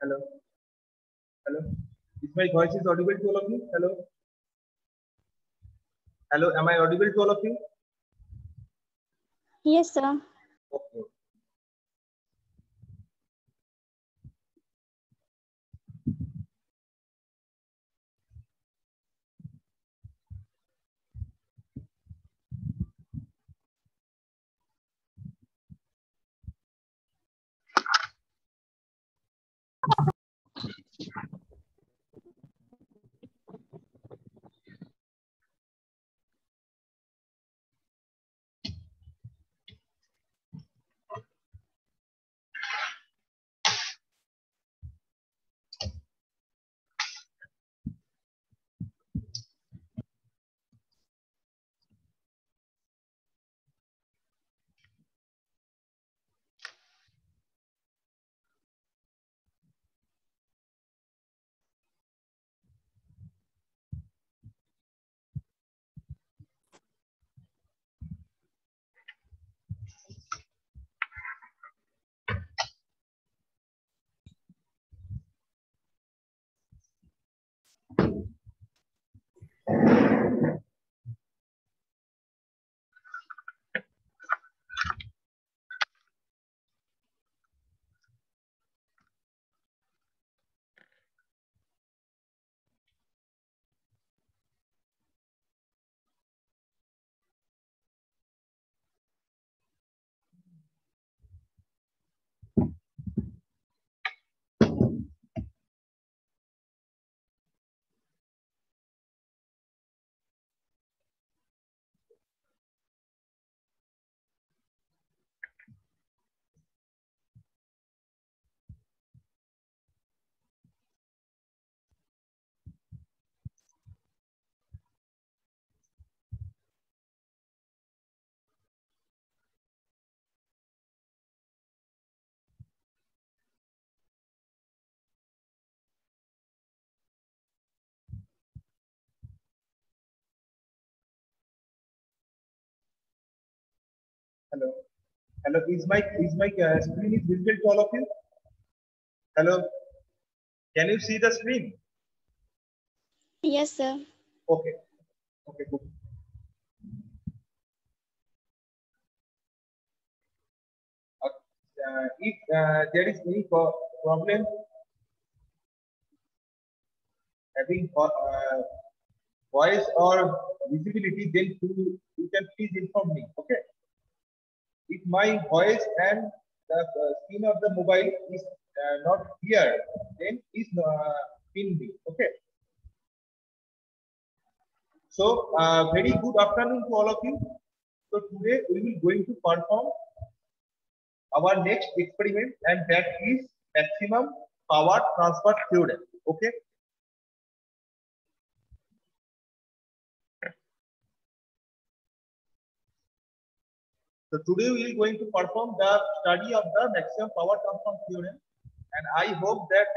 Hello. Hello. Is my voice is audible to all of you? Hello. Hello. Am I audible to all of you? Yes, sir. Okay. Hello. Hello. Is my screen is visible to all of you? Hello. Can you see the screen? Yes, sir. Okay. Okay. Good. If there is any problem having voice or visibility, then you can please inform me. Okay. If my voice and the screen of the mobile is not clear, then please pin me. Okay. So very good afternoon to all of you. So today we will going to perform our next experiment, and that is maximum power transfer theorem. Okay. So today we are going to perform the study of the maximum power transfer theorem, and I hope that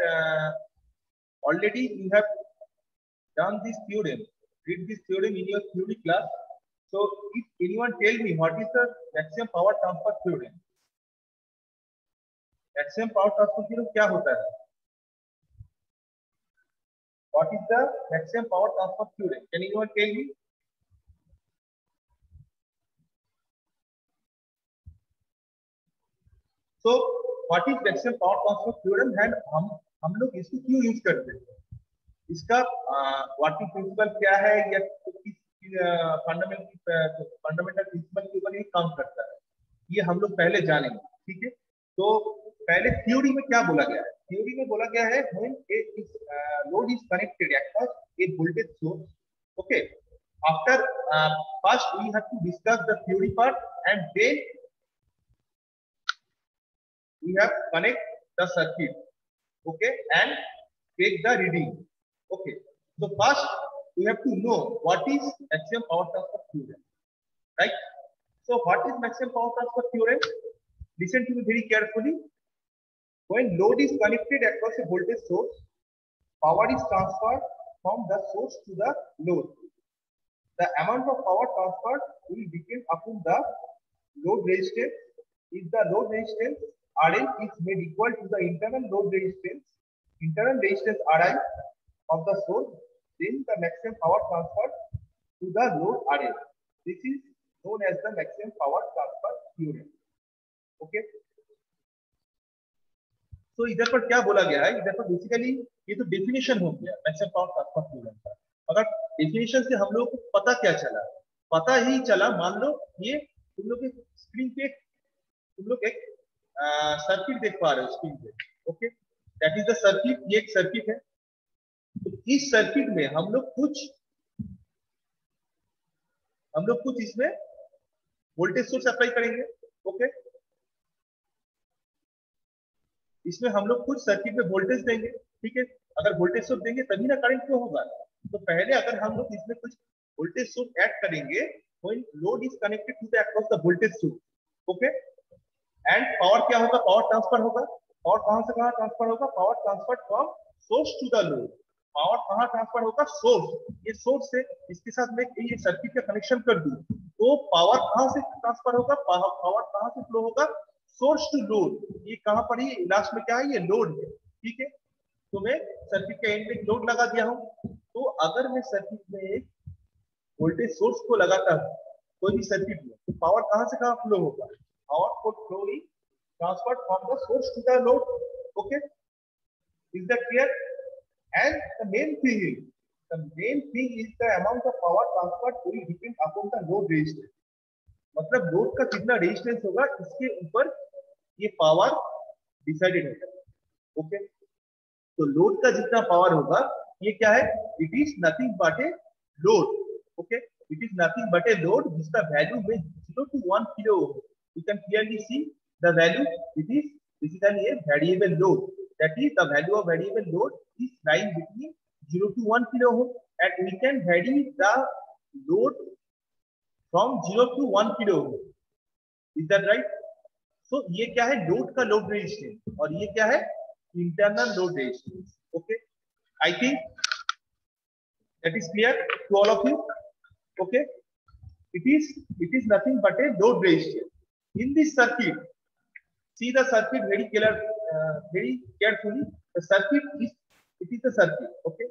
already you have done this theorem, read this theorem in your theory class. So if anyone tell me what is the maximum power transfer theorem? Maximum power transfer theorem क्या होता है? What is the maximum power transfer theorem? Can anyone tell me? So what is maximum power transfer theorem and हम लोग इसको क्यों use करते हैं? इसका वर्किंग प्रिंसिपल क्या है या किस फंडामेंटल प्रिंसिपल के ऊपर ये काम करता है, ये हम लोग पहले जानेंगे. ठीक है. तो पहले थ्योरी में क्या बोला गया है? थ्योरी में बोला गया है when a load is connected across a voltage source. Okay. After first we have to discuss the theory part, and then we have connect the circuit. Okay, and take the reading. Okay. So first we have to know what is maximum power transfer theorem, right? So what is maximum power transfer theorem? Listen to me very carefully. When load is connected across a voltage source, power is transferred from the source to the load. The amount of power transferred will depend upon the load resistance. If the load resistance RL is made equal to the internal load resistance, internal resistance Ri of the source, then the maximum power transferred to the load RL. This is known as the maximum power transfer theorem. Okay. तो इधर पर क्या बोला गया है, इधर पर basically ये तो डेफिनेशन हो गया मैक्सिमम पावर ट्रांसफर थ्योरम का। अगर डेफिनेशन से हम लोग को पता क्या चला, पता ही चला, मान लो ये तुम लोग स्क्रीन पे तुम लोग एक सर्किट देख पा रहे हो स्क्रीन पे। Okay, that is the circuit, ये एक सर्किट है। तो इस सर्किट में हम लोग कुछ इसमें वोल्टेज सोर्स अप्लाई करेंगे। ओके, इसमें हम लोग कुछ सर्किट में वोल्टेज देंगे। ठीक है, अगर वोल्टेज सोर्स देंगे तभी ना करंट फ्लो होगा। तो पहले अगर हम लोग इसमें कुछ वोल्टेज सोर्स ऐड करेंगे, when load is connected to the across the voltage source, okay, and power क्या होगा, पावर ट्रांसफर होगा। पावर कहां से कहां ट्रांसफर होगा, power transfer from source to the load. Power कहां ट्रांसफर होगा, सोर्स। ये सोर्स से इसके साथ मैं ये सर्किट का कनेक्शन कर दूं तो पावर कहां से ट्रांसफर होगा, पावर कहां से फ्लो होगा, सोर्स टू लोड। ये कहां पर ही लास्ट में क्या है, ये लोड है। ठीक है, तो मैं सर्किट के एंड में लोड लगा दिया हूं। तो अगर मैं सर्किट में एक वोल्टेज सोर्स को लगाता हूं कोई भी सर्किट में, तो पावर कहां से कहां फ्लो होगा, पावर को flow is transferred from the source to the load. Okay, is that clear? And the main thing is the amount of power transferred will depend upon the load resistance. मतलब load का कितना resistance होगा इसके ऊपर ये power decided होगा। Okay, तो load का जितना पावर होगा ये क्या है, it is nothing but a load. Okay, it is nothing but a load जिसका वैल्यू में 0 to 1 kilo ohm. You can clearly see the value, it is basically a variable load, that is the value of variable load is lying between 0 to 1 kilo ohm and we can vary the load from 0 to 1 kilo ohm. Is that right? So ये क्या है, load का load resistance, और ये क्या है, internal load resistance. Okay, I think that is clear to all of you. Okay, it is nothing but a load resistance in this circuit. See the circuit very clear, very carefully. The circuit is, it is the circuit. Okay,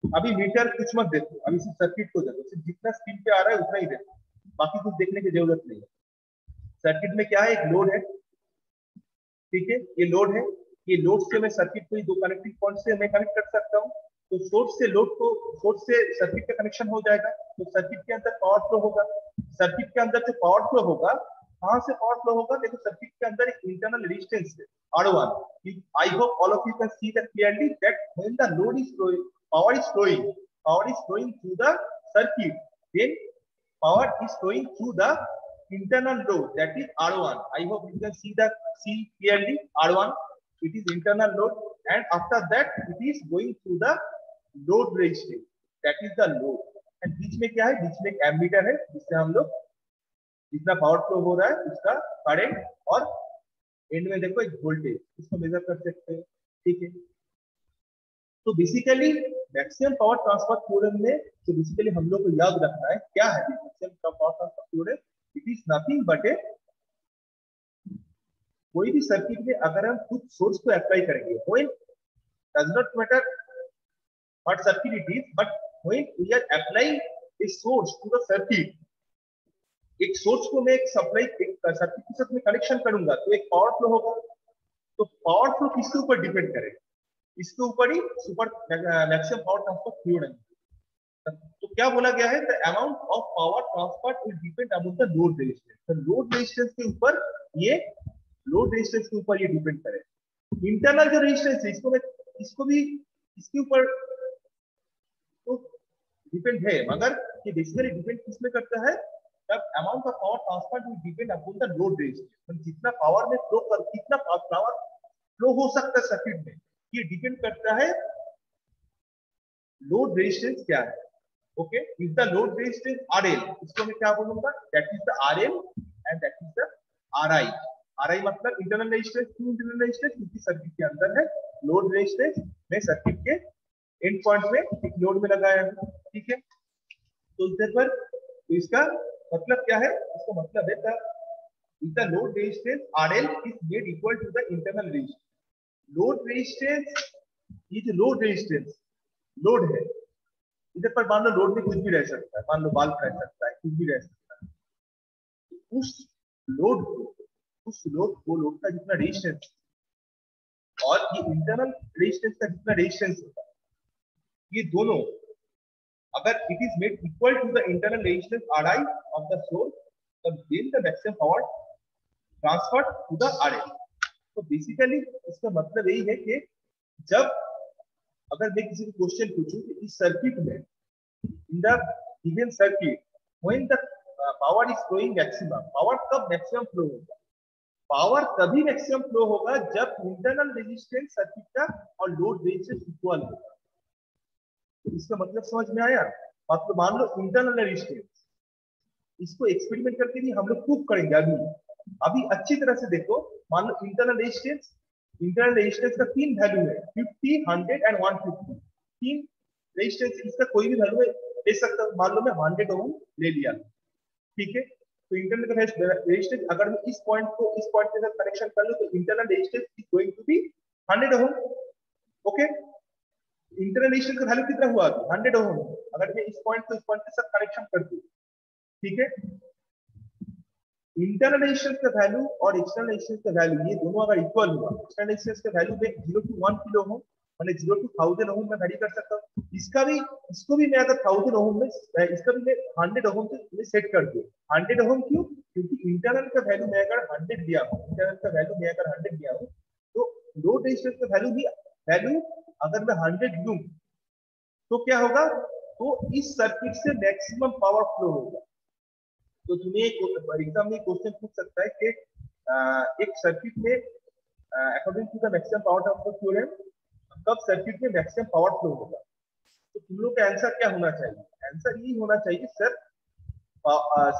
अभी metre कुछ मत देखो, अभी सिर्फ circuit को देखो, सिर्फ जितना स्क्रीन पे आ रहा है उतना ही देखो, बाकी कुछ देखने की जरूरत नहीं है। सर्किट में क्या है, एक लोड है। ठीक है, ये लोड है, ये लोड से मैं सर्किट को दो कनेक्टिंग पॉइंट से मैं कनेक्ट कर सकता हूँ। तो सोर्स से लोड को, सोर्स से सर्किट का कनेक्शन हो जाएगा, तो सर्किट के अंदर पावर फ्लो होगा। सर्किट के अंदर जो पावर फ्लो होगा, कहां से पावर फ्लो होगा, देखो सर्किट के अंदर एक इंटरनल रेजिस्टेंस है R1। I hope all of you can see that clearly, that when the load is flowing, power is flowing through the circuit, then power is flowing through the internal load, that is R1. I hope you can see clearly R1. It is internal load, and after that it is going through the load resistance, that is the load. And बीच में क्या है, बीच में एक ammeter है जिससे हम लोग जितना पावर फ्लो हो रहा है उसका करंट, और एंड में देखो एक वोल्टेज, इसको मेजर कर सकते हैं। ठीक है, तो basically maximum power transfer theorem में जो बेसिकली हम लोग को याद रखना है क्या है, maximum power transfer theorem, it is nothing but a, कोई भी सर्किट में अगर हम कुछ सोर्स को अप्लाई करेंगे, when does not matter what circuit it is, but when we are applying a source to the circuit, एक सोर्स को मैं एक सप्लाई एक सर्किट के साथ में कनेक्शन करूंगा तो एक पावर फ्लो होगा। तो पावर फ्लो किसके ऊपर डिपेंड करेगा, इसके ऊपर ही super maximum power transfer theorem. तो क्या बोला गया है, the amount of power transfer will depend upon the load resistance. तो लोड रेजिस्टेंस के ऊपर ये डिपेंड करेगा। इंटरनल जो रेजिस्टेंस है इसको भी इसके ऊपर तो डिपेंड है, मगर ये बेसिकली डिपेंड किस में करता है, तब amount of power transfer will depend upon the load resistance. जितना पावर में फ्लो कर, कितना पावर फ्लो हो सकता है सर्किट में, ये डिपेंड करता है लोड रेजिस्टेंस क्या है। Okay, if the load resistance RL, इसको मैं क्या बोलूंगा, that is the RL and that is the RI। RI मतलब इंटरनल रेजिस्टेंस, क्यों इंटरनल रेजिस्टेंस, क्योंकि सर्किट के अंदर है। लोड रेजिस्टेंस मैं सर्किट के एंड पॉइंट में एक लोड में लगाया हूं। ठीक है, तो इधर पर तो इसका मतलब क्या है, इसका मतलब है the load resistance RL is made equal to the internal resistance. Load resistance ये जो लोड रेजिस्टेंस लोड है, इधर पर मान लो लोड में कुछ भी रह सकता है, मान लो बल्ब रह सकता है, कुछ भी रह सकता है। उस लोड को लोड का जितना रेजिस्टेंस और ये इंटरनल रेजिस्टेंस का जितना रेजिस्टेंस होता है, ये दोनों अगर it is made equal to the internal resistance Ri of the source, तब then the maximum power transfer to the Ra। तो बेसिकली इसका मतलब यही है कि जब अगर मैं किसी को क्वेश्चन पूछूं कि इस सर्किट में in the given circuit when the power is flowing maximum, power कब मैक्सिमम फ्लो होगा? पावर तभी मैक्सिमम फ्लो होगा जब इंटरनल रेजिस्टेंस सर्किट का और लोड रेजिस्टेंस इक्वल होगा। इसका मतलब समझ में आया? मतलब मान लो इंटरनल रेजिस्टेंस, इसको एक्सपेरिमेंट करके भी हम लोग प्रूव करेंगे। अभी अच्छी तरह से देखो, मान लो इंटरनल रेजिस्टेंस का 3 वैल्यू है, 50, 100 एंड 150। 3 रेजिस्टेंस, इसका कोई भी वैल्यू ले सकता हूं। मान लो मैं 100 ओम ले लिया, ठीक है। तो इंटरनल रेजिस्टेंस अगर मैं इस पॉइंट को इस पॉइंट के साथ कनेक्शन कर लूं तो internal resistance is going to be 100 ohm. Okay, internal resistance का वैल्यू कितना हुआ? 100 ओम। अगर मैं इस पॉइंट को इस पॉइंट के साथ कनेक्शन कर दूं, ठीक है, इंटरनल रेजिस्टेंस का वैल्यू और एक्सटर्नल रेजिस्टेंस का वैल्यू ये दोनों अगर इक्वल हुआ, एक्सटर्नल रेजिस्टेंस का वैल्यू में 0 to 1 किलो ओम माने 0 to 1000 ओम में वैरी कर सकता हूं। इसको भी मैं अगर 1000 ओम में, इसका भी मैं 100 ओम में सेट कर दूं। 100 ओम क्यों? क्योंकि इंटरनल का वैल्यू मैं अगर 100 दिया हूं, इंटरनल का वैल्यू मैं अगर 100 दिया हूं, तो लोड रेजिस्टेंस का वैल्यू अगर मैं 100 दूं तो क्या होगा? तो इस सर्किट से मैक्सिमम पावर फ्लो होगा। तो तुम्हें एग्जाम में क्वेश्चन पूछ सकता है कि एक सर्किट में according to the maximum power transfer theorem कब सर्किट में मैक्सिमम पावर फ्लो होगा? तो तुम लोग का आंसर क्या होना चाहिए? आंसर ये होना चाहिए सर,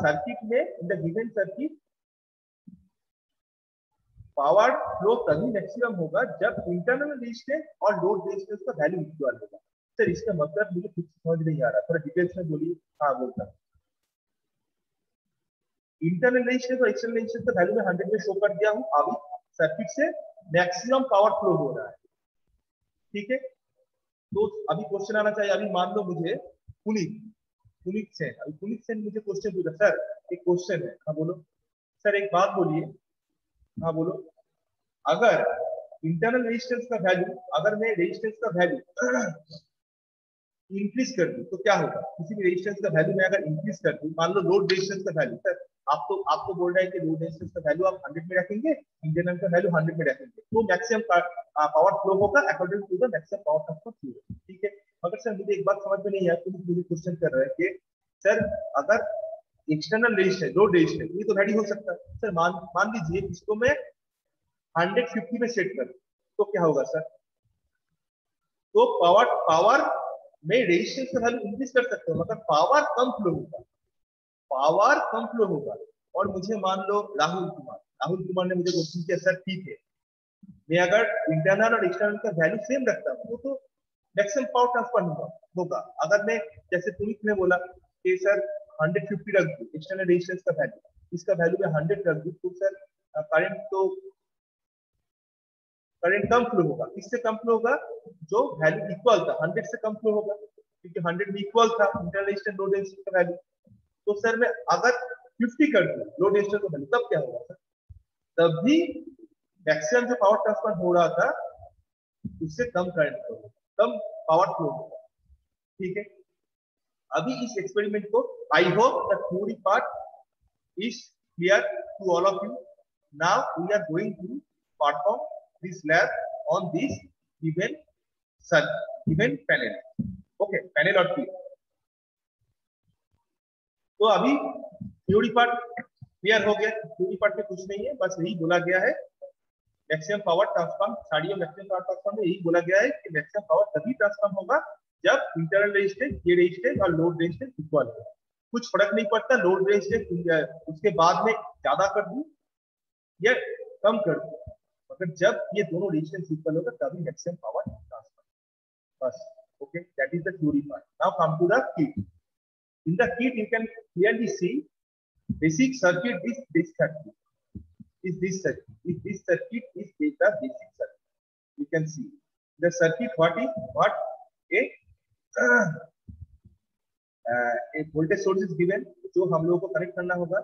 सर्किट में in the given circuit power flow तभी मैक्सिमम होगा जब इंटरनल रेजिस्टेंस और लोड रेजिस्टेंस का वैल्यू इक्वल होगा। सर इसका मतलब मुझे कुछ समझ नहीं आ रहा, थोड़ा डिटेल्स में बोलिए। हाँ बोलता हूँ, इंटरनल रेजिस्टेंस और एक्सटर्नल रेजिस्टेंस का वैल्यू में 100 में शो कर दिया हूं। अभी सर्किट से मैक्सिमम पावर फ्लो हो रहा है, ठीक है। तो अभी क्वेश्चन आना चाहिए। अभी मान लो मुझे पुनीत सेन मुझे क्वेश्चन पूछा, सर एक क्वेश्चन है। हाँ बोलो सर, एक बात बोलिए। हाँ बोलो, अगर इंटरनल रेजिस्टेंस का वैल्यू, अगर मैं रेजिस्टेंस का वैल्यू इंक्रीज कर दूं तो क्या होगा? किसी भी रेजिस्टेंस का वैल्यू में अगर इंक्रीज कर दूं, मान लो लोड रेजिस्टेंस का वैल्यू, सर आपको बोल रहा है कि लोड रेजिस्टेंस का वैल्यू आप 100 में रखेंगे, इंटरनल का वैल्यू 100 में रखेंगे, तो मैक्सिमम पावर फ्लो होगा according to the maximum power transfer theorem, ठीक है। मगर सर मुझे एक बात समझ में नहीं आती, मुझे क्वेश्चन कर रहा है कि सर अगर एक्सटर्नल रेजिस्टेंस लोड रेजिस्टेंस ये तो वैरी हो सकता है। सर मान लीजिए इसको मैं 150 में सेट कर, तो क्या होगा सर? तो पावर में रेजिस्टेंस का वैल्यू इंक्रीज कर सकते हो मगर पावर कम फ्लो होगा। और मुझे मान लो राहुल कुमार ने मुझे क्वेश्चन किया, सर ठीक है, मैं अगर इंटरनल और एक्सटर्नल का वैल्यू सेम रखता हूँ तो मैक्सिमम पावर ट्रांसफर होगा। अगर मैं जैसे पुनीत ने बोला कि सर 150 रख दूं एक्सटर्नल रेजिस्टेंस का वैल्यू, इसका वैल्यू में 100 रख दूं, तो सर करंट कम फ्लो होगा। किससे कम फ्लो होगा? जो वैल्यू इक्वल था 100 से कम फ्लो होगा, क्योंकि 100 में इक्वल था इंटरनल रेजिस्टेंस लोड रेजिस्टेंस का वैल्यू। तो सर मैं अगर 50 कर दूं लोड रेजिस्टेंस का वैल्यू, तब क्या होगा सर? तब भी मैक्सिमम जो पावर ट्रांसफर हो रहा था उससे कम करंट फ्लो होगा, कम पावर फ्लो होगा, ठीक है। अभी इस एक्सपेरिमेंट को, I hope the theory part is clear to all of you. Now we are going to perform this lab on this given panel. Okay, panel और tree. तो अभी थ्योरी पार्ट क्लियर हो गया। थ्योरी पार्ट में कुछ नहीं है, बस यही बोला गया है maximum power transfer, sari maximum power transfer में यही बोला गया है कि मैक्सिमम पावर तभी ट्रांसफर होगा जब इंटरनल रेजिस्टेंस, ये रेजिस्टेंस और लोड रेजिस्टेंस इक्वल हो। कुछ फर्क नहीं पड़ता लोड रेजिस्टेंस उसके बाद में ज्यादा कर दूं या कम कर दूं, मगर जब ये दोनों रेजिस्टेंस इक्वल होगा तभी मैक्सिमम पावर ट्रांसफर। बस, okay, that is the theory part. Now come to the kit. In the kit you can clearly see basic circuit is this circuit. If this circuit is the basic circuit, you can see the circuit what a voltage source is given, जो हम लोगों को connect करना होगा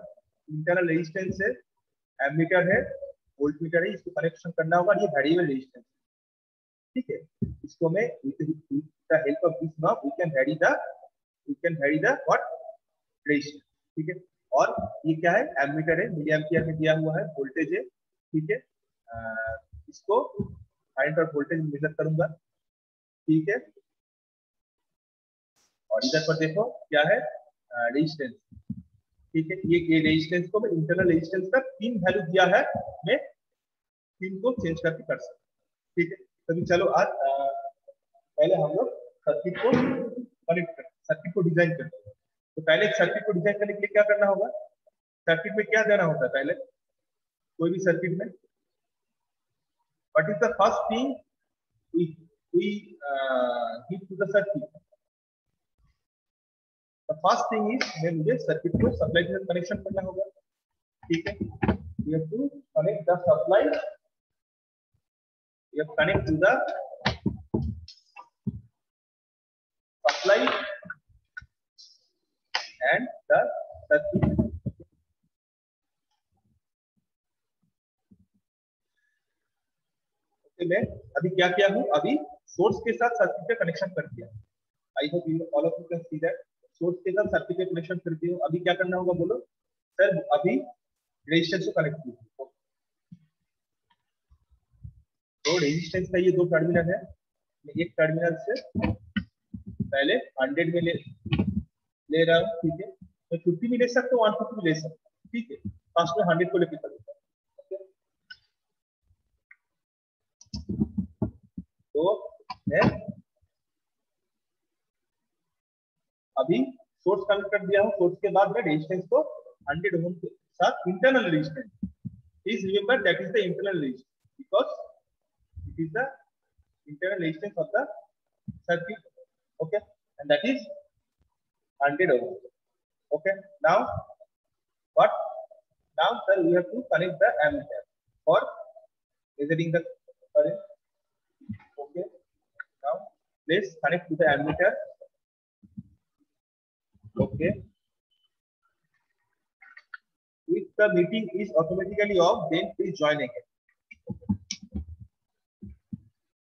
internal resistance है, ammeter है, voltmeter है, इसको कनेक्शन करना होगा, ये वेरिएबल रेजिस्टेंस, ठीक है। इसको मैं with the help of this knob we can vary the what resistance, ठीक है। और ये क्या है, एमीटर है, मिली एम्पियर में दिया हुआ है, वोल्टेज है, ठीक है। इसको करंट और वोल्टेज मेजर करूंगा, ठीक है। और इधर पर देखो क्या है, रेजिस्टेंस, ठीक है। ये रेजिस्टेंस को मैं इंटरनल रेजिस्टेंस का 3 वैल्यू दिया है, मैं 3 को चेंज करके कर सकता हूं, ठीक है। तभी चलो आज पहले हम लोग सर्किट को कनेक्ट करते हैं, सर्किट को डिजाइन करते हैं। तो पहले एक सर्किट को डिजाइन करने के लिए क्या करना होगा, सर्किट में क्या देना होता है, पहले कोई भी सर्किट में what is the first thing we give to the circuit. The first thing is मैं मुझे सर्किट को सप्लाई के साथ कनेक्शन करना होगा, ठीक है। We have to connect the supply, we have to connect to the supply and the circuit. मैं अभी क्या किया हूँ, अभी सोर्स के साथ सर्किट का कनेक्शन कर दिया। I hope you all of you can see that source के साथ सर्किट का कनेक्शन कर दिया। अभी क्या करना होगा बोलो सर, अभी रेजिस्टेंस को कनेक्ट कीजिए। तो रेजिस्टेंस का ये 2 टर्मिनल है, मैं एक टर्मिनल से पहले 100 में ले रहा हूँ, ठीक है। मैं 50 में ले सकता हूँ, 150 में ले सकता हूँ, ठीक है। फर्स्ट में 100 को लेकर चलता हूँ। तो मैं अभी सोर्स कनेक्ट कर दिया हूं, सोर्स के बाद मैं रेजिस्टेंस को 100 ओम के साथ internal resistance, please remember that is the internal resistance because it is the internal resistance of the circuit, okay, and that is 100 ohm, okay. Now what, now sir we have to connect the ammeter for measuring the current. Okay, now please connect to the ammeter. Okay, if the meeting is automatically off, then please join again.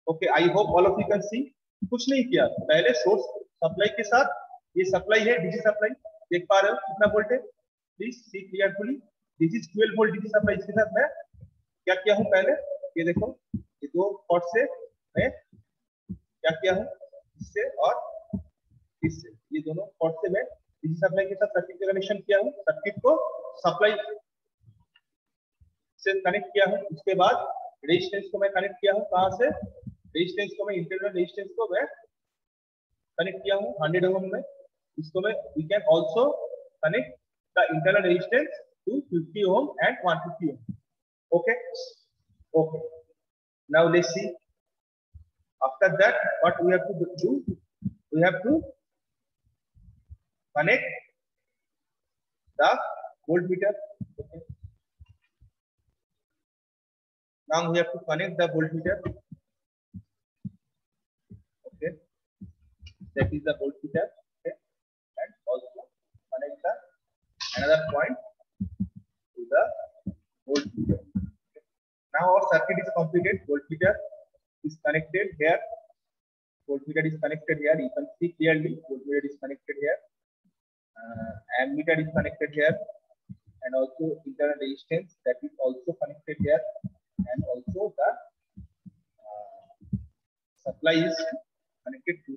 Okay, I hope all of you can see. कुछ नहीं किया, पहले source supply के साथ, ये supply है DC supply, देख पा रहे हो कितना वोल्ट है, please see clearly, this is 12 volt DC supply. इसके साथ मैं क्या किया हूँ, पहले ये देखो, ये 2 पॉट से मैं क्या किया हूँ, इससे और इससे, ये दोनों पॉट से मैं डीसी सप्लाई के साथ सर्किट का कनेक्शन किया हूँ, सर्किट को सप्लाई से कनेक्ट किया हूँ। उसके बाद रेजिस्टेंस को मैं कनेक्ट किया हूँ, कहां से, रेजिस्टेंस को मैं इंटरनल रेजिस्टेंस को मैं कनेक्ट किया हूँ 100 ओम में। इसको मैं we can also connect the internal resistance to 50 ohm and 150 ohm, okay. Okay, now let's see. After that, what we have to do? We have to connect the voltmeter. Okay. Now we have to connect the voltmeter. Okay, that is the voltmeter. Okay, and also connect the another point to the voltmeter. Now our circuit is completed. Voltmeter is connected here. Voltmeter is connected here. You can see clearly. Voltmeter is connected here. Ammeter is connected here, and also internal resistance that is also connected here, and also the supply is connected to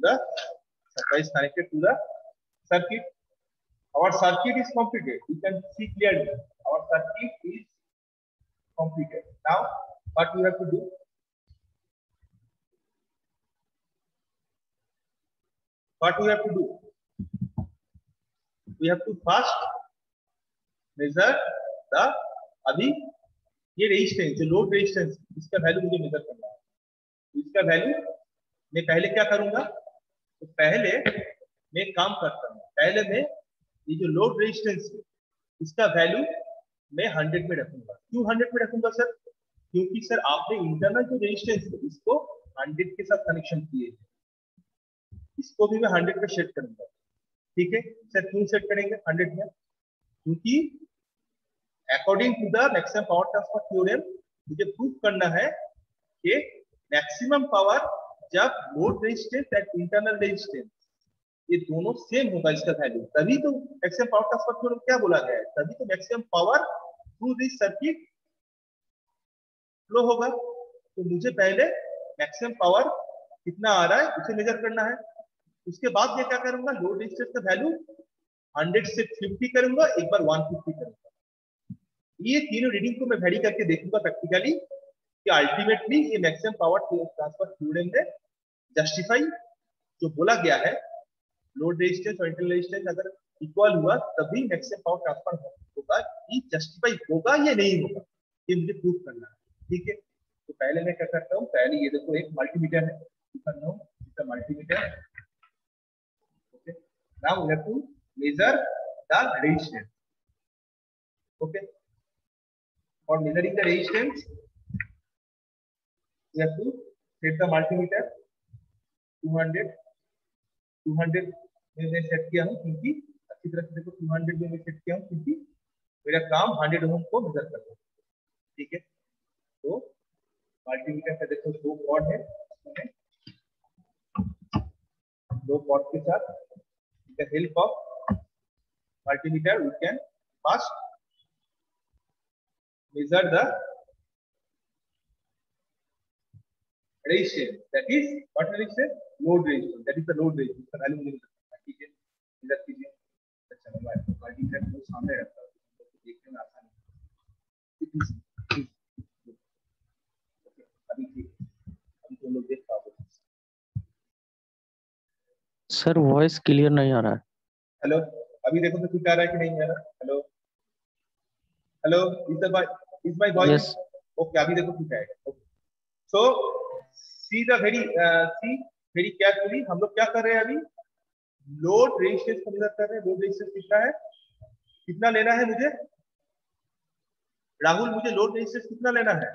the circuit. Our circuit is completed. You can see clearly. Our circuit is completed. Now what we have to do, we have to first measure the, अभी ये resistance, जो load resistance, इसका value मुझे major करना है। इसका value मैं पहले क्या करूंगा, तो पहले मैं काम करता हूँ, पहले मैं ये जो लोड रेजिस्टेंस है इसका वैल्यू मैं 100 में रखूंगा। क्यों 100 में रखूंगा सर, क्योंकि सर आपने इंटरनल जो रेजिस्टेंस है इसको 100 के साथ कनेक्शन किए, इसको भी मैं 100 पे सेट करूंगा। ठीक है सर, क्यों सेट करेंगे 100 में? क्योंकि according to the maximum power transfer theorem मुझे प्रूव करना है कि मैक्सिमम पावर जब load resistance and internal resistance ये दोनों सेम होगा इसका वैल्यू, तभी तो मैक्सिमम पावर ट्रांसफर थ्योरम क्या बोला गया है, तभी तो maximum power through this circuit flow होगा। तो मुझे पहले मैक्सिमम पावर कितना आ रहा है उसे मेजर करना है, उसके बाद मैं क्या करूंगा, लोड रेजिस्टेंस का वैल्यू 100 से 50 करूंगा, एक बार 150 करूंगा। ये तीनों रीडिंग को मैं वेरी करके देखूंगा प्रैक्टिकली कि अल्टीमेटली ये मैक्सिमम पावर ट्रांसफर थ्योरम में जस्टिफाई जो बोला गया है लोड रेजिस्टेंस और इंटरनल रेजिस्टेंस अगर इक्वल हुआ तभी मैक्सिमम पावर ट्रांसफर होगा, ये जस्टिफाई होगा या नहीं होगा ये मुझे प्रूव करना है। ठीक है, तो पहले मैं क्या करता हूँ, पहले ये देखो एक मल्टीमीटर है, कर लो multimeter. Okay, now we have to measure the resistance. Okay, for measuring the resistance we have to set the multimeter 200 में मैं सेट किया हूँ, क्योंकि अच्छी तरह से देखो 200 में मैं सेट किया हूँ क्योंकि मेरा काम 100 ओम को मेजर करना है। ठीक है, तो मल्टीमीटर का देखो दो कॉर्ड है, दो कॉर्ड के साथ with the help of multimeter we can first measure the resistance, that is what resistance, load resistance, that is the load resistance का वैल्यू मुझे निकालना है। ठीक है, मेजर कीजिए। अच्छा, मैं मल्टीमीटर को सामने रखता हूं तो देखने में आसान है। अभी ठीक, अभी तुम लोग देख पाओगे। सर वॉइस क्लियर नहीं आ रहा है। हेलो, अभी देखो तो ठीक आ रहा है कि नहीं आ रहा? Hello hello, is my voice okay? अभी देखो ठीक आएगा। ओके, सो सी वेरी केयरफुली, हम लोग क्या कर रहे हैं अभी, लोड रेजिस्टेंस को मेजर कर रहे हैं। लोड रेजिस्टेंस कितना है, कितना लेना है मुझे राहुल, मुझे लोड रेजिस्टेंस कितना लेना है?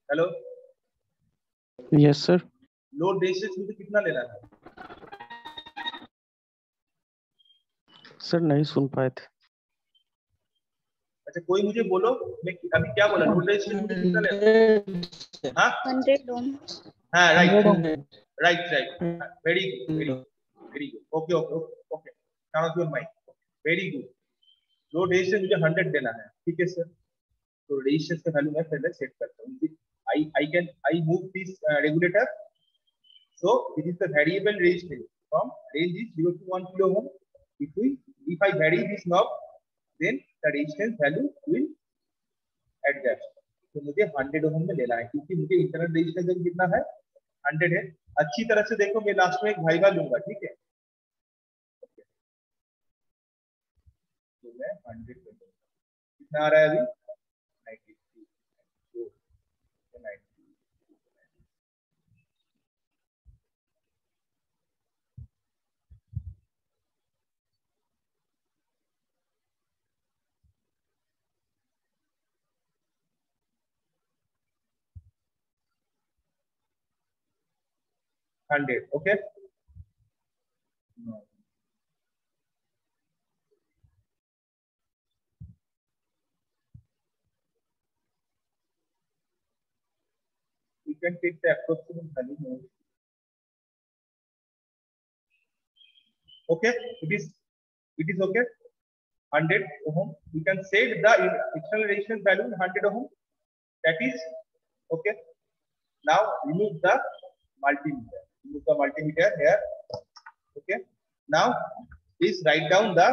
Hello, yes sir. Load resistance मुझे कितना लेना है? सर नहीं सुन पाए थे। अच्छा, कोई मुझे बोलो, मैं अभी क्या बोला, लोड रेजिस्टेंस मुझे कितना लेना है? हाँ 100 ओम। हाँ, right right right, very good very good, okay okay okay, turn off your mind, very good. Load resistance मुझे 100 देना है। ठीक है सर, तो रेजिस्टेंस का वैल्यू मैं पहले सेट करता हूँ। I move this regulator, so this is the variable resistance from range is 0 to 1 kilo ohm. If I vary this knob, then the resistance value will adjust. तो मुझे 100 ओम में लेना है, क्योंकि मुझे इंटरनल रेजिस्टेंस कितना है, 100 है। अच्छी तरह से देखो, मैं लास्ट में एक वाइवा लूंगा। ठीक है, तो मैं 100 पे लूंगा, कितना आ रहा है अभी 92, 100, okay? No. You can take the approximate value. Okay, it is okay. 100 ohm. We can set the external resistance value 100 ohm. That is okay. Now remove the multimeter. Remove the multimeter here. Okay. Now please write down the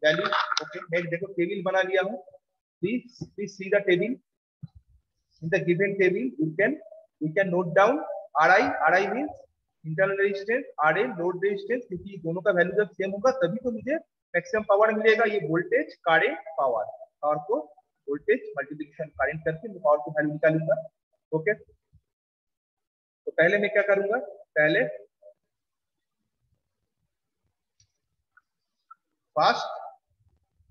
value. Okay. मैं देखो table बना लिया हूँ. Please see the table. In the given table, we can note down RI means internal resistance, RA load resistance, क्योंकि दोनों का value जब same होगा तभी तो मुझे मैक्सिमम पावर मिलेगा। ये वोल्टेज करंट पावर को वोल्टेज मल्टीप्लिकेशन करंट करके मैं पावर की वैल्यू निकालूंगा। ओके, तो पहले मैं क्या करूंगा, पहले first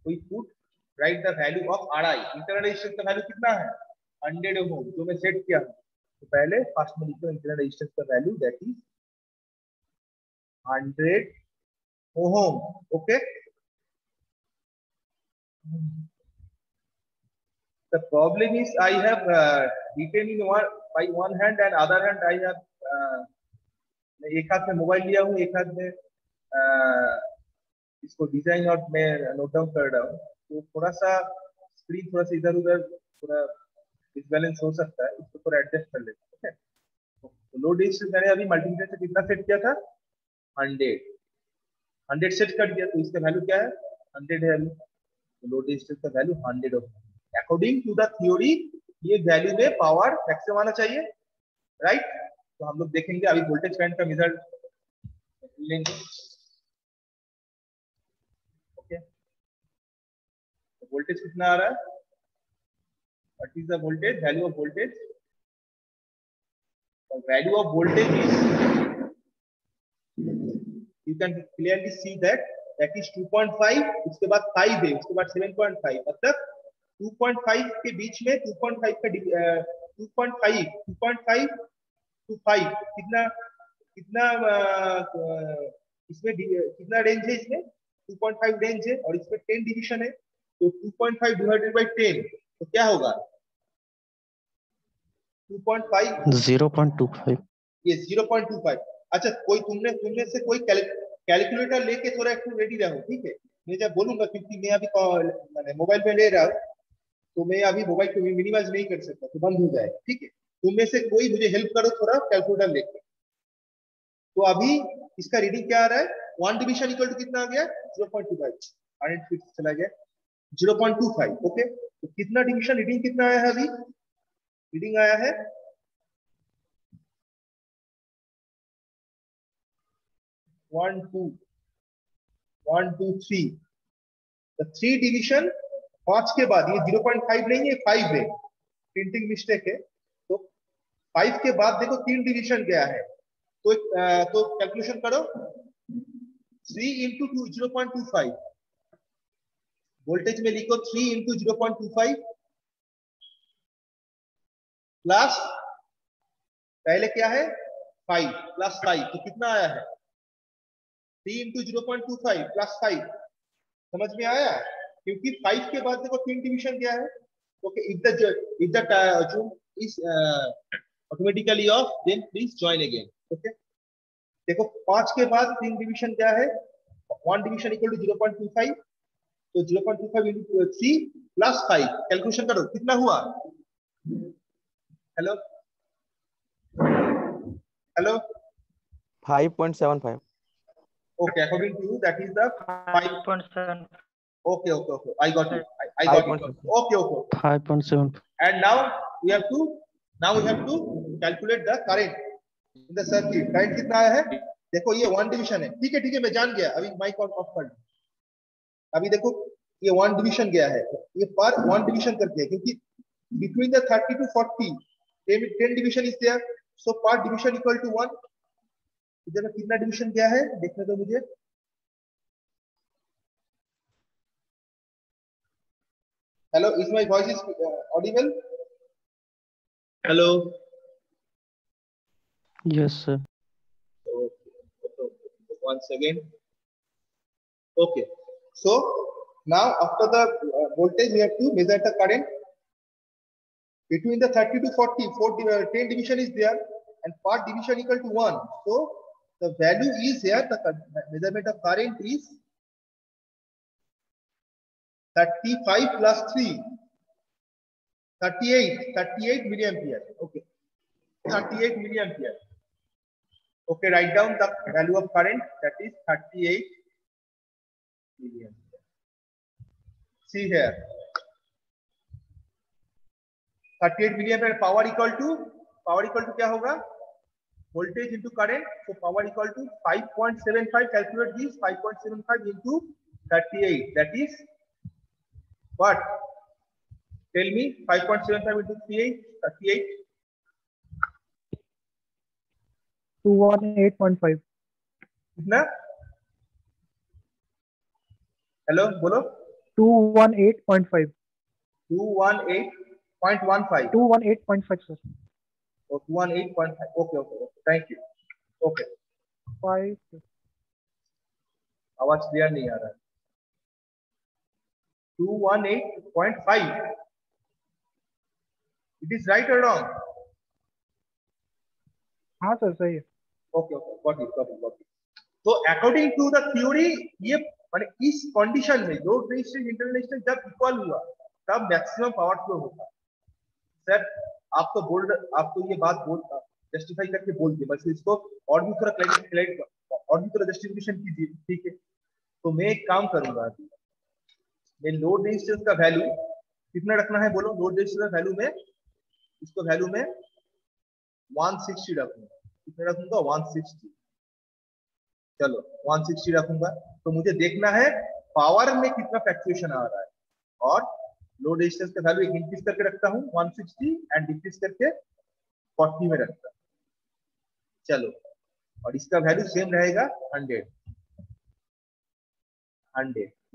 we put right the value of RI। Internal resistance का वैल्यू कितना है 100 ओम, जो मैं सेट किया हूं। तो पहले फर्स्ट में लिखो इंटरनल रेजिस्टेंस का value that is 100 ohm. Okay, the problem is I have written in one by one hand and other hand I have मैं एक हाथ में मोबाइल लिया हूँ, एक हाथ में इसको डिजाइन और मैं नोट डाउन कर रहा हूँ, तो थोड़ा सा स्क्रीन थोड़ा सा इधर उधर थोड़ा डिसबैलेंस हो सकता है, इसको थोड़ा एडजस्ट कर लेते हैं। तो लोड रेजिस्टेंस मैंने अभी मल्टीमीटर से कितना सेट किया था 100 सेट कर दिया, तो इसका वैल्यू क्या है 100 है। तो लोड रेजिस्टेंस का वैल्यू 100 होगा। अकॉर्डिंग टू द थ्योरी ये वैल्यू में पावर मैक्सिमम आना चाहिए, राइट। तो हम लोग देखेंगे अभी वोल्टेज करंट का मेजर लेंगे। ओके, तो वोल्टेज कितना आ रहा है, what is the voltage, value of voltage. Value of voltage is, you can clearly see that is 2.5, उसके बाद 5 है, उसके बाद 7.5, मतलब 2.5 के बीच में 2.5 का 2.5 टू 5 कितना कितना इसमें कितना रेंज है, इसमें 2.5 रेंज है और इसमें 10 डिवीजन है, तो 2.5 डिवाइडेड बाय 10 तो क्या होगा 2.5 0.25। ये 0.25। अच्छा, कोई तुमने से कोई कैलकुलेटर लेके थोड़ा एक रेडी रहो, ठीक है। मैं जब बोलूंगा, क्योंकि मैं अभी मैंने मोबाइल में ले रहा हूँ, तो मैं अभी मोबाइल को मिनिमाइज नहीं कर सकता, तो बंद हो जाए, ठीक है। तुम में से कोई मुझे हेल्प करो थोड़ा कैलकुलेटर लेके। तो अभी इसका रीडिंग क्या आ रहा है, 1 डिवीजन इक्वल टू कितना आ गया 0.25, 100 फीट चला गया 0.25। ओके, तो कितना डिवीजन रीडिंग कितना आया है, अभी रीडिंग आया है 1 2 1 2 3। तो 3 डिवीजन 5 के बाद, ये 0.5 नहीं है 5 है, प्रिंटिंग मिस्टेक है। तो 5 के बाद देखो 3 डिवीजन गया है, तो कैलकुलेशन करो 3 इंटू 0.25, वोल्टेज में लिखो 3 इंटू 0.25 प्लस पहले क्या है 5 प्लस 5, तो कितना आया है 3 इंटू 0.25 प्लस 5, समझ में आया। क्योंकि 5 के बाद देखो 3 डिवीजन गया है। Okay, if the zoom is automatically off, then please join again. Okay, देखो 5 के बाद 3 डिवीजन क्या है, 1 डिवीजन इक्वल टू 0.25, तो 0.25 इंटू 3 प्लस 5, कैलकुलेशन करो कितना हुआ। Hello hello 5.75। Okay, according to you that is the 5.7. okay, I got it, I got it, okay 5.7। and now we have to calculate the current in the circuit। current कितना आया है, देखो ये 1 division है, ठीक है मैं जान गया, अभी माइक ऑफ कर। अभी देखो ये 1 डिवीजन गया है, ये पर 1 डिवीजन करके, क्योंकि between the 30 to 40 10 division is there, सो पर डिवीजन इक्वल टू 1। इधर कितना डिवीजन गया है देखने दो मुझे। Hello, is my voice is audible? Hello. Yes sir। Once again. Okay. So now after the voltage, we have to measure the current between the 30 to 40. 10 division is there, and part division equal to 1. So the value is here. The measurement of current is 35 plus 3, 38 milliampere. Okay, 38 milliampere. Okay, write down the value of current, that is 38 milliampere. See here, 38 milliampere power equal to क्या होगा, voltage into current, so power equal to 5.75. calculate this, 5.75 into 38, that is what, tell me, 5.75 into 38 218.5. कितना, hello बोलो 218.5. 218.15 218.5 sir. or 218.5. Okay. Thank you. Okay. 5. आवाज clear नहीं आ रहा है. 218.5. It is right or wrong? हाँ sir सही है. Okay. Got it. तो अकॉर्डिंग टू द थ्योरी ये माने इस कंडीशन में लोड रेजिस्टेंस इंटरनेशनल जब इक्वल हुआ तब मैक्सिमम पावर फ्लो होता है. सर आप तो ये बात जस्टिफाई करके बोल दिए, बस इसको और भी थोड़ा क्लैरिफाई और भी थोड़ा जस्टिफिकेशन कीजिए. ठीक है, तो मैं एक काम करूंगा अभी. मैं लोड रेजिस्टेंस का वैल्यू कितना रखना है बोलो. लोड रेजिस्टेंस का वैल्यू में इसको वैल्यू में 160 रखूंगा. कितना रखूंगा? 160. चलो 160 रखूंगा. तो मुझे देखना है पावर में कितना फ्लक्चुएशन आ रहा है, और लोड रेजिस्टेंस का वैल्यू इंक्रीज करके रखता हूं 160 एंड डिक्रीज करके 40 में रखता हूं. चलो, और इसका वैल्यू सेम रहेगा 100.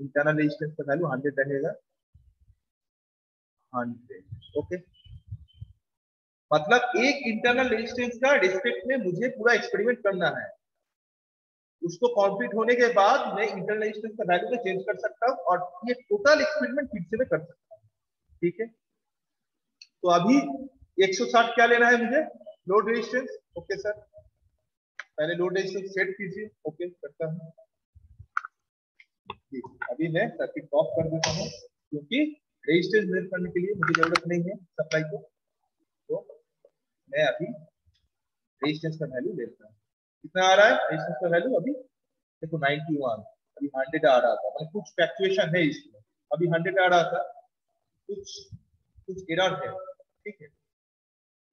इंटरनल रेजिस्टेंस का वैल्यू 100 रहेगा. 100. ओके, मतलब एक इंटरनल रेजिस्टेंस का रिस्पेक्ट में मुझे पूरा एक्सपेरिमेंट करना है. उसको कंप्लीट होने के बाद मैं इंटरनल रेजिस्टेंस का वैल्यू में चेंज कर सकता हूं और ये टोटल एक्सपेरिमेंट फिर से मैं कर सकता हूं. ठीक है, तो अभी 160 क्या लेना है मुझे? Load resistance. ओके सर, पहले लोड रेजिस्टेंस सेट कीजिए. ओके, करता हूं. अभी मैं सर्किट ऑफ कर देता हूं क्योंकि रेजिस्टेंस मेजर करने के लिए मुझे जरूरत नहीं है सप्लाई को. तो मैं अभी रेजिस्टेंस का वैल्यू लेता हूं. कितना आ रहा है रेजिस्टेंस का वैल्यू? अभी देखो 91. अभी 100 आ रहा था, मतलब कुछ फ्लक्चुएशन है इसमें. अभी 100 आ रहा था, कुछ एरर है. ठीक है,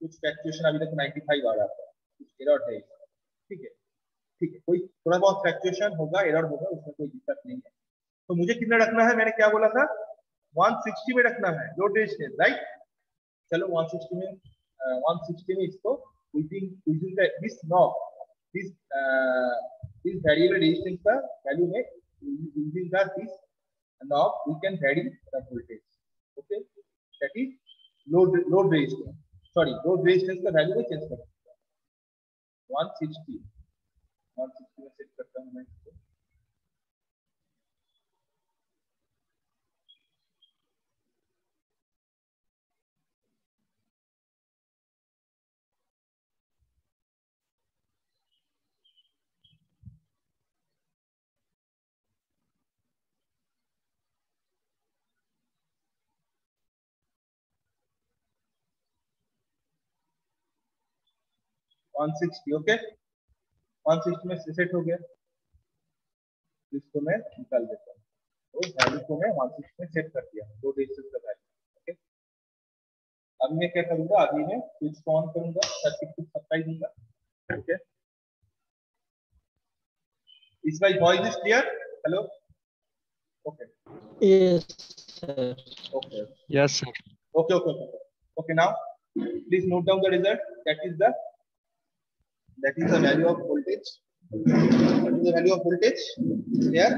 कुछ फ्लक्चुएशन. अभी देखो 95 आ रहा था, कुछ एरर है. ठीक है, कोई थोड़ा बहुत फ्लक्चुएशन होगा, एरर होगा, उसमें कोई दिक्कत नहीं है. तो मुझे कितना रखना है? मैंने क्या बोला था? 160 में रखना है लोड रेजिस्टेंस, राइट? चलो 160 में इसको using this knob, this variable resistance का वैल्यू में using this knob we can vary the voltage. Okay, that is load resistance. Sorry, load resistance का वैल्यू में चेंज करता हूं. 160 में सेट करता हूं मैं इसको. ओके, 160 में सेट हो गया. इसको मैं निकाल देता हूँ. तो वैल्यू को मैं 160 में सेट कर दिया, लोड रेजिस्टेंस का वैल्यू. ओके, अब मैं क्या करूंगा? अभी मैं स्विच को ऑन करूंगा, सर्किट को सप्लाई दूंगा. ओके, इस bye voice is clear? Hello? Okay. Yes, sir. Okay. Yes, sir. Okay. Now, please note down the result. That is the value of voltage. What is the value of voltage here?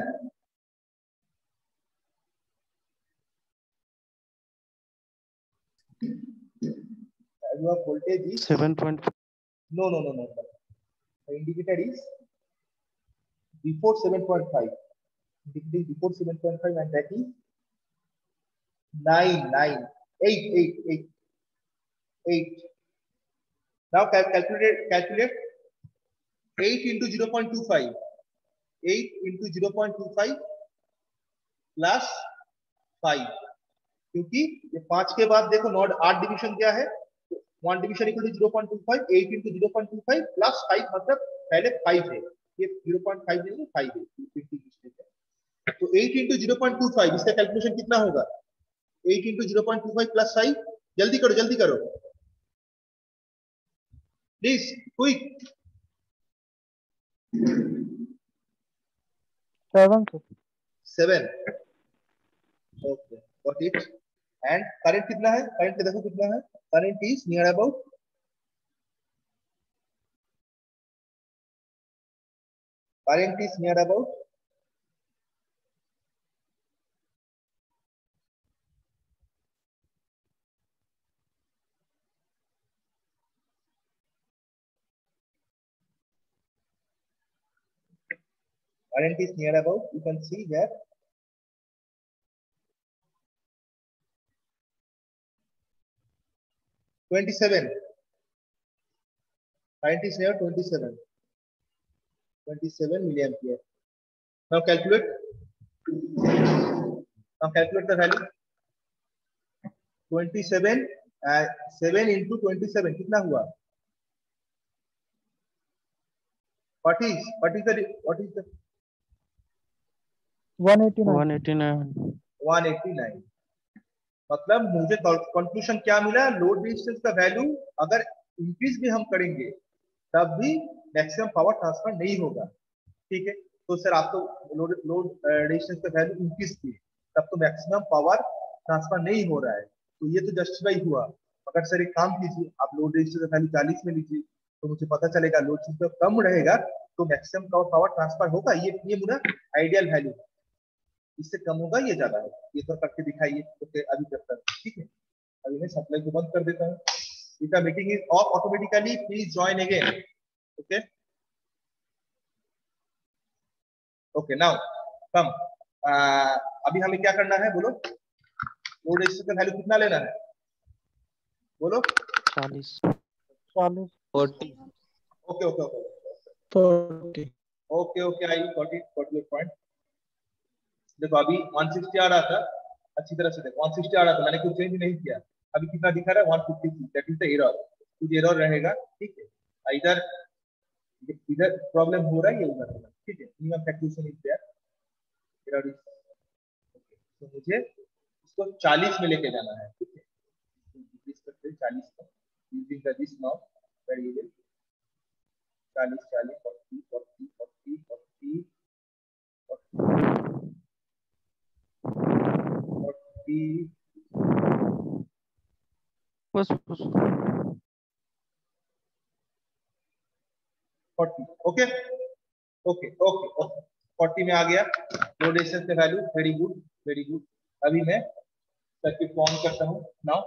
Value of voltage is 7.5. no. The indicator is before 7.5. Indicator before 7.5, and that is 8. Now calculate 8 into 0.25. 8 into 0.25 plus 5. क्योंकि ये 5 के बाद देखो not 8 division क्या है? 1 division equal to 0.25. 8 into 0.25 plus 5, मतलब पहले 5 है, ये 0.5 नहीं है, 5 है. 50 है. तो 8 into 0.25 इसका कैलकुलेशन कितना होगा? 8 into 0.25 plus 5. जल्दी करो please, quick. 7. Okay, got it. And current कितना है? करंट देखो कितना है? Current is near about 5 current is near about, you can see here. (27). Current is near 27. 27 milliampere. Now calculate. Now calculate the value. 27 7 into 27 कितना हुआ? What is the 189. 189. मतलब मुझे conclusion क्या मिला? लोड रेजिस्टेंस का वैल्यू अगर इंक्रीज भी हम करेंगे तब भी मैक्सिमम पावर ट्रांसफर नहीं होगा। ठीक है, तो सर आप तो लोड रेजिस्टेंस का वैल्यू इंक्रीज किए तब तो मैक्सिमम पावर ट्रांसफर नहीं हो रहा है, तो ये तो जस्टिफाई हुआ। अगर सर एक काम कीजिए, आप लोड रेजिस्टेंस का वैल्यू 40 में लीजिए तो मुझे पता चलेगा लोड रेजिस्टेंस कम रहेगा तो मैक्सिमम पावर ट्रांसफर होगा। ये मेरा आइडियल वैल्यू है, इससे कम होगा ये ज्यादा है। ये तो करके दिखाइए। ओके, अभी करता हूं। ठीक है, अभी मैं सप्लाई को बंद कर देता हूँ। इनका meeting is of automatically, please join again. Okay okay, now come. अभी हमें क्या करना है बोलो? लोड रेजिस्टेंस का वैल्यू कितना लेना है बोलो? 40 40. 40 okay okay okay 40 okay okay, I got it, got your point. देखो अभी 160 आ रहा था, अच्छी तरह से देखो 160 आ रहा था, मैंने कुछ चेंज नहीं किया। अभी कितना दिखा रहा है? 153। That is the error. कुछ एरर रहेगा। ठीक है, इधर इधर प्रॉब्लम हो रहा है, ये उधर हो रहा है। ठीक है, minimum calculation is there, error is okay. तो मुझे इसको 40 में लेके जाना है। ठीक है, इंक्रीज करते हैं 40 को using the this now variable 40 40 40 40 40 40 बस 40। ओके ओके ओके ओके, 40 में आ गया लोड रेजिस्टेंस का value. Very good very good. अभी मैं सर्किट को ऑन करता हूँ नाउ।